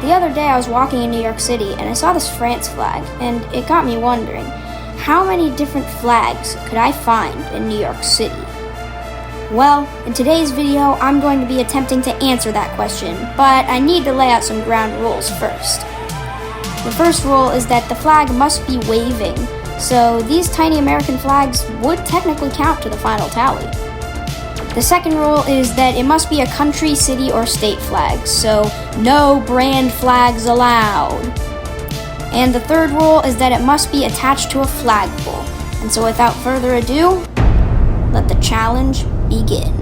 The other day I was walking in New York City and I saw this France flag, and it got me wondering, how many different flags could I find in New York City? Well, in today's video, I'm going to be attempting to answer that question, but I need to lay out some ground rules first. The first rule is that the flag must be waving, so these tiny American flags would technically count to the final tally. The second rule is that it must be a country, city, or state flag, so no brand flags allowed. And the third rule is that it must be attached to a flagpole. And so without further ado, let the challenge begin.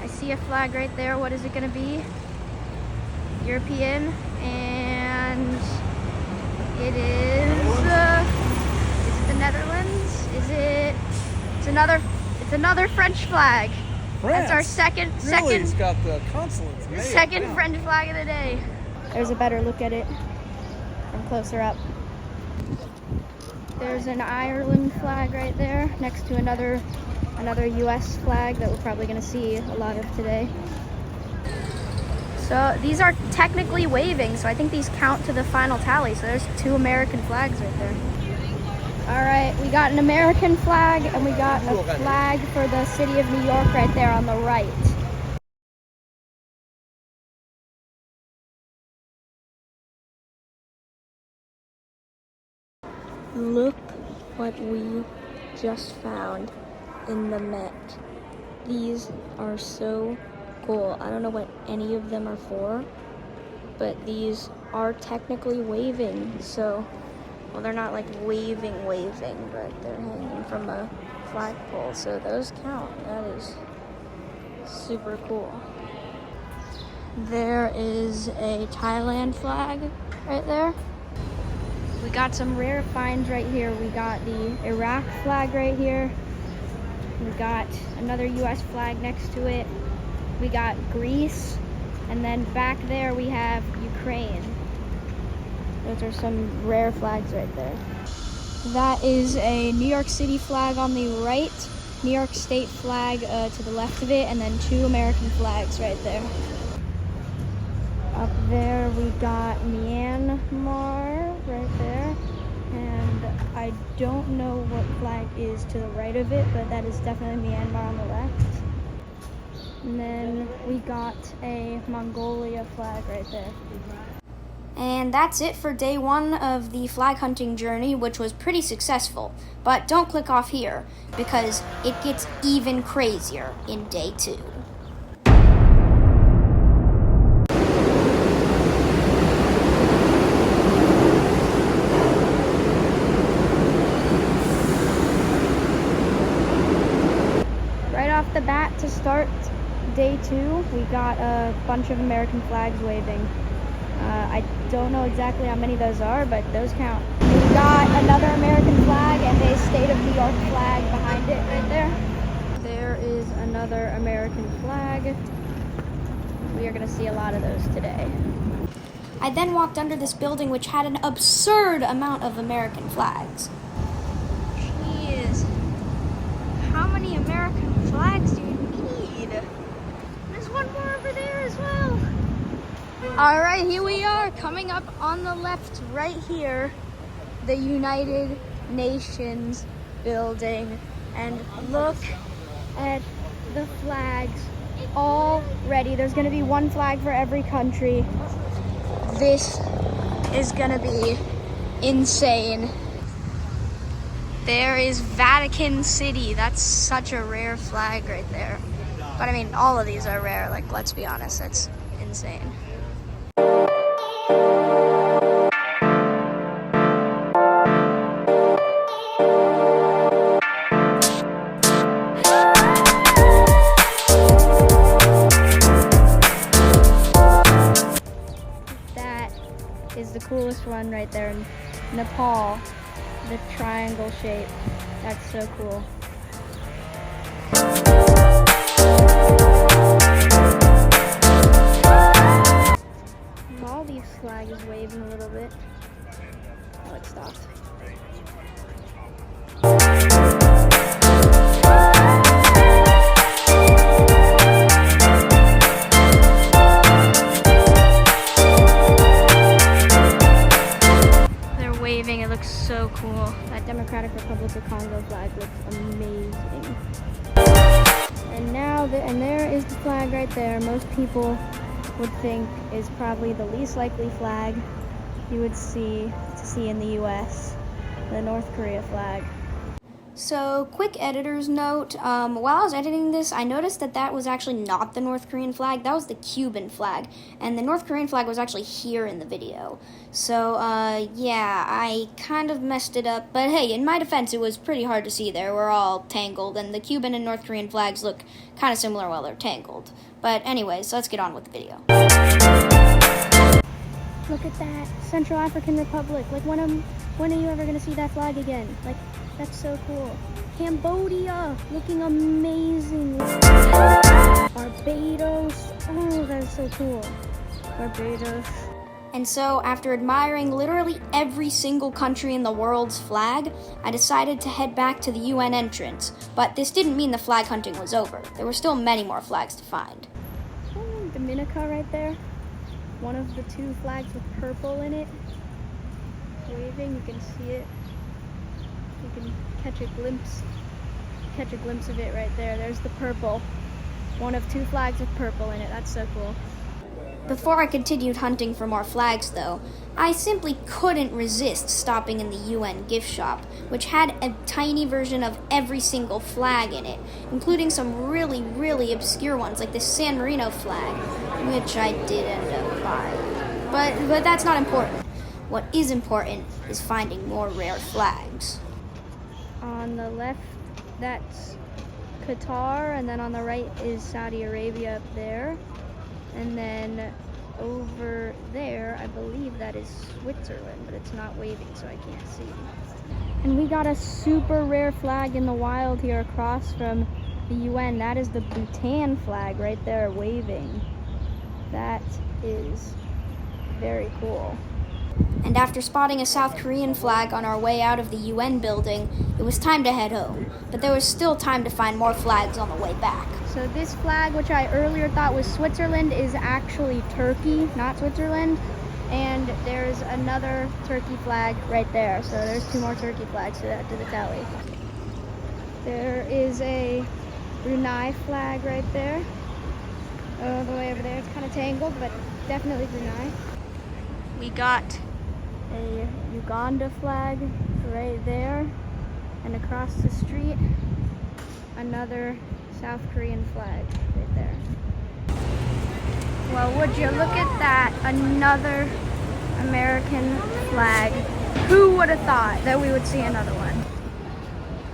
I see a flag right there. What is it going to be? European, and it is the Netherlands? It's another French flag. France. That's our second It's got the consulates. Second French flag of the day. There's a better look at it from closer up. There's an Ireland flag right there next to another US flag that we're probably going to see a lot of today. So these are technically waving, so I think these count to the final tally. So there's two American flags right there. All right, we got an American flag and we got a flag for the city of New York right there on the right. Look what we just found in the Met. These are so cool. I don't know what any of them are for, but these are technically waving, so, well, they're not like waving, but they're hanging from a flagpole, so those count. That is super cool. There is a Thailand flag right there. We got some rare finds right here. We got the Iraq flag right here. We got another US flag next to it. We got Greece, and then back there we have Ukraine. Those are some rare flags right there. That is a New York City flag on the right, New York State flag to the left of it, and then two American flags right there. Up there we got Myanmar right there, and I don't know what flag is to the right of it, but that is definitely Myanmar on the left. And then we got a Mongolia flag right there. And that's it for day one of the flag hunting journey, which was pretty successful. But don't click off here, because it gets even crazier in day two. Right off the bat, to start day two, we got a bunch of American flags waving. I don't know exactly how many those are, but those count. We got another American flag and a state of New York flag behind it right there. There is another American flag. We are going to see a lot of those today. I then walked under this building which had an absurd amount of American flags. Jeez. How many American flags do you need? There's one more over there as well. All right, here we are, coming up on the left right here, the United Nations building. And look at the flags already. There's gonna be one flag for every country. This is gonna be insane. There is Vatican City. That's such a rare flag right there. But I mean, all of these are rare, like, let's be honest, that's insane. That is the coolest one right there in Nepal, the triangle shape. That's so cool. Maldives flag is waving a little bit. Oh, it stopped. waving. It looks so cool. That Democratic Republic of Congo flag looks amazing. And now, and there is the flag right there. Most people would think is probably the least likely flag you would see in the U.S., the North Korea flag. So, quick editor's note, while I was editing this, I noticed that was actually not the North Korean flag, that was the Cuban flag, and the North Korean flag was actually here in the video. So, yeah, I kind of messed it up, but hey, in my defense, it was pretty hard to see there. We're all tangled, and the Cuban and North Korean flags look kind of similar while they're tangled. But anyways, let's get on with the video. Look at that, Central African Republic. Like, when are you ever going to see that flag again? Like, that's so cool. Cambodia, looking amazing. Barbados, oh, that's so cool. Barbados. And so, after admiring literally every single country in the world's flag, I decided to head back to the UN entrance. But this didn't mean the flag hunting was over. There were still many more flags to find. Oh, Dominica right there. One of the two flags with purple in it. Waving, you can see it. You can catch a glimpse of it right there. There's the purple. One of two flags with purple in it. That's so cool. Before I continued hunting for more flags, though, I simply couldn't resist stopping in the UN gift shop, which had a tiny version of every single flag in it, including some really, really obscure ones, like the San Marino flag, which I did end up buying. But that's not important. What is important is finding more rare flags. On the left, that's Qatar, and then on the right is Saudi Arabia up there. And then over there, I believe that is Switzerland, but it's not waving, so I can't see. And we got a super rare flag in the wild here across from the UN. That is the Bhutan flag right there, waving. That is very cool. And after spotting a South Korean flag on our way out of the UN building, it was time to head home. But there was still time to find more flags on the way back. So this flag, which I earlier thought was Switzerland, is actually Turkey, not Switzerland. And there's another Turkey flag right there. So there's two more Turkey flags to the tally. There is a Brunei flag right there. All the way over there. It's kind of tangled, but definitely Brunei. We got a Uganda flag right there, and across the street, another South Korean flag right there. Well, would you look at that, another American flag. Who would have thought that we would see another one?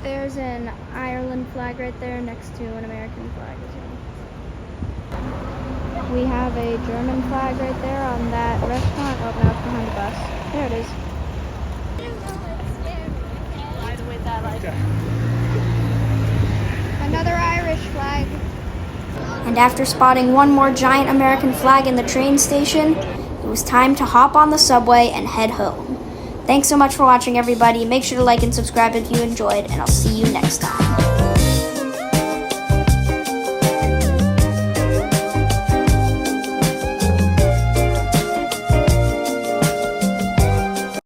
There's an Ireland flag right there next to an American flag as well. We have a German flag right there on that restaurant. Oh, no, it's behind the bus. There it is. Another Irish flag. And after spotting one more giant American flag in the train station, it was time to hop on the subway and head home. Thanks so much for watching, everybody. Make sure to like and subscribe if you enjoyed, and I'll see you next time.